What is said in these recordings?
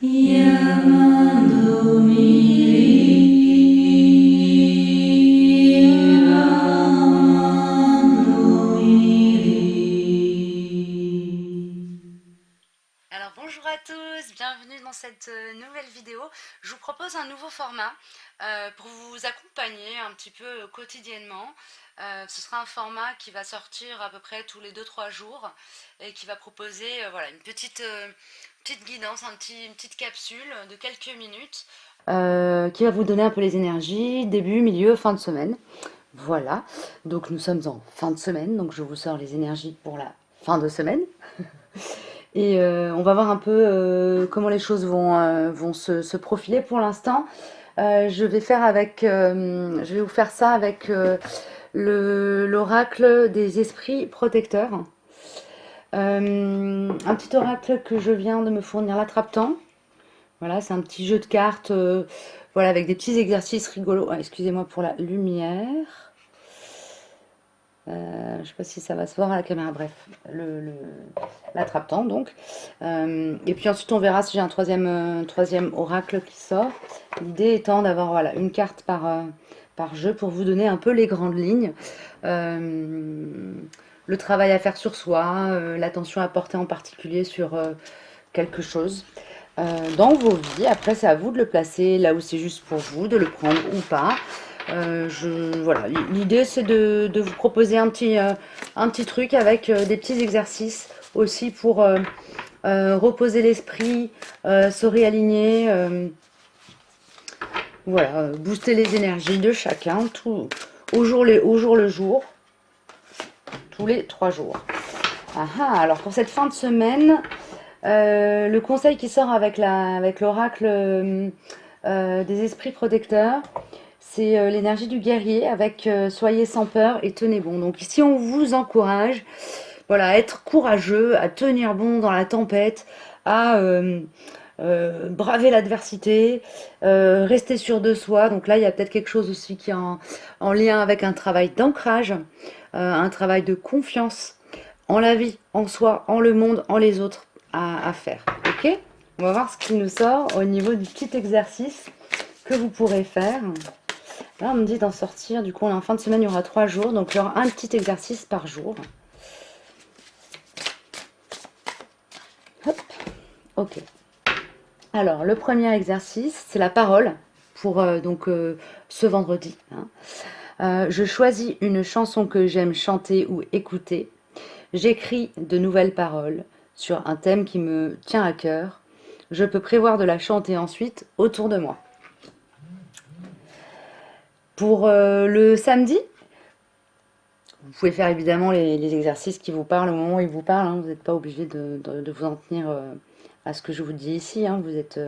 Alors bonjour à tous, bienvenue dans cette nouvelle vidéo. Je vous propose un nouveau format pour vous accompagner un petit peu quotidiennement. Ce sera un format qui va sortir à peu près tous les 2-3 jours et qui va proposer voilà, une petite guidance, une petite capsule de quelques minutes qui va vous donner un peu les énergies, début, milieu, fin de semaine. Voilà, donc nous sommes en fin de semaine, donc je vous sors les énergies pour la fin de semaine. Et on va voir un peu comment les choses vont se profiler pour l'instant. Je vais vous faire ça avec l'oracle des esprits protecteurs. Un petit oracle que je viens de me fournir l'attrape-temps. Voilà, c'est un petit jeu de cartes voilà, avec des petits exercices rigolos. Ah, excusez-moi pour la lumière. Je ne sais pas si ça va se voir à la caméra, bref, l'attrape-temps donc. Et puis ensuite on verra si j'ai un troisième oracle qui sort. L'idée étant d'avoir voilà, une carte par jeu pour vous donner un peu les grandes lignes. Le travail à faire sur soi, l'attention à porter en particulier sur quelque chose dans vos vies. Après c'est à vous de le placer là où c'est juste pour vous, de le prendre ou pas. Voilà, l'idée c'est de vous proposer un petit truc avec des petits exercices aussi pour reposer l'esprit, se réaligner, voilà, booster les énergies de chacun au jour le jour, tous les 3 jours. Ah ah, alors pour cette fin de semaine, le conseil qui sort avec l'oracle des esprits protecteurs, c'est l'énergie du guerrier avec soyez sans peur et tenez bon. Donc ici on vous encourage voilà, à être courageux, à tenir bon dans la tempête, à braver l'adversité, rester sûr de soi. Donc là il y a peut-être quelque chose aussi qui est en lien avec un travail d'ancrage, un travail de confiance en la vie, en soi, en le monde, en les autres à faire. Ok? On va voir ce qui nous sort au niveau du petit exercice que vous pourrez faire. Là, on me dit d'en sortir. Du coup, en fin de semaine, il y aura 3 jours. Donc, il y aura un petit exercice par jour. Hop. Ok. Alors, le premier exercice, c'est la parole pour ce vendredi. Hein. Je choisis une chanson que j'aime chanter ou écouter. J'écris de nouvelles paroles sur un thème qui me tient à cœur. Je peux prévoir de la chanter ensuite autour de moi. Pour le samedi, vous pouvez faire évidemment les exercices qui vous parlent au moment où ils vous parlent. Hein. Vous n'êtes pas obligé de vous en tenir à ce que je vous dis ici. Hein. Vous êtes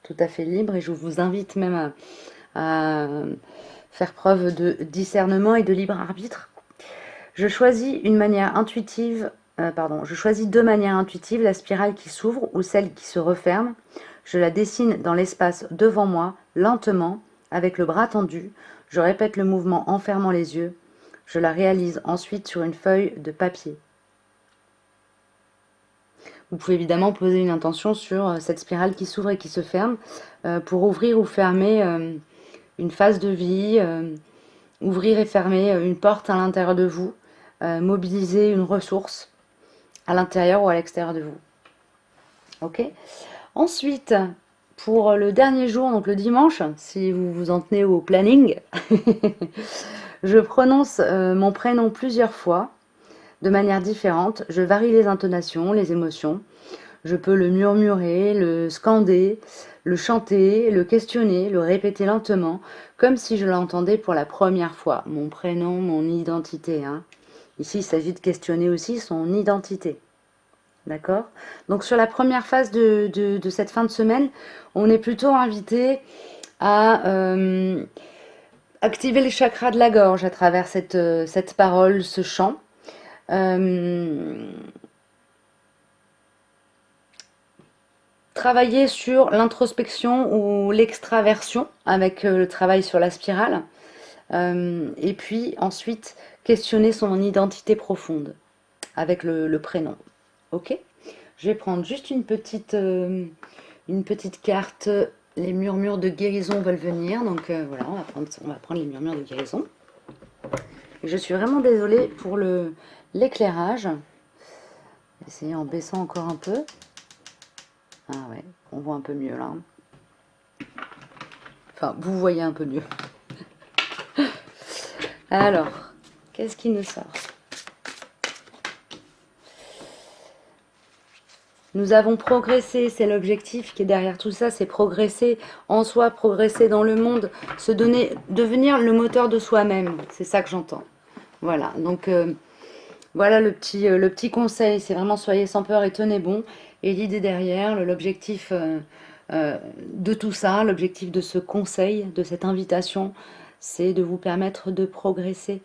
tout à fait libre et je vous invite même à faire preuve de discernement et de libre arbitre. Je choisis je choisis de manière intuitive la spirale qui s'ouvre ou celle qui se referme. Je la dessine dans l'espace devant moi, lentement, avec le bras tendu. Je répète le mouvement en fermant les yeux. Je la réalise ensuite sur une feuille de papier. Vous pouvez évidemment poser une intention sur cette spirale qui s'ouvre et qui se ferme pour ouvrir ou fermer une phase de vie, ouvrir et fermer une porte à l'intérieur de vous, mobiliser une ressource à l'intérieur ou à l'extérieur de vous. Ok. Ensuite, pour le dernier jour, donc le dimanche, si vous vous en tenez au planning, je prononce mon prénom plusieurs fois, de manière différente. Je varie les intonations, les émotions. Je peux le murmurer, le scander, le chanter, le questionner, le répéter lentement, comme si je l'entendais pour la première fois. Mon prénom, mon identité. Hein. Ici, il s'agit de questionner aussi son identité. D'accord? Donc sur la première phase de cette fin de semaine, on est plutôt invité à activer les chakras de la gorge à travers cette parole, ce chant. Travailler sur l'introspection ou l'extraversion avec le travail sur la spirale. Et puis ensuite, questionner son identité profonde avec le prénom. Ok? Je vais prendre juste une petite carte. Les murmures de guérison veulent venir. Donc voilà, on va prendre les murmures de guérison. Et je suis vraiment désolée pour l'éclairage. Je vais essayer en baissant encore un peu. Ah ouais, on voit un peu mieux là. Enfin, vous voyez un peu mieux. Alors, qu'est-ce qui nous sort? Nous avons progressé, c'est l'objectif qui est derrière tout ça, c'est progresser en soi, progresser dans le monde, se donner, devenir le moteur de soi-même. C'est ça que j'entends. Voilà, donc voilà le petit conseil, c'est vraiment soyez sans peur et tenez bon. Et l'idée derrière, l'objectif de tout ça, l'objectif de ce conseil, de cette invitation, c'est de vous permettre de progresser,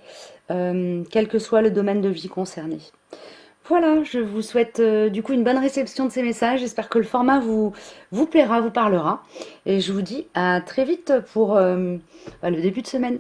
quel que soit le domaine de vie concerné. Voilà, je vous souhaite du coup une bonne réception de ces messages. J'espère que le format vous plaira, vous parlera. Et je vous dis à très vite pour le début de semaine.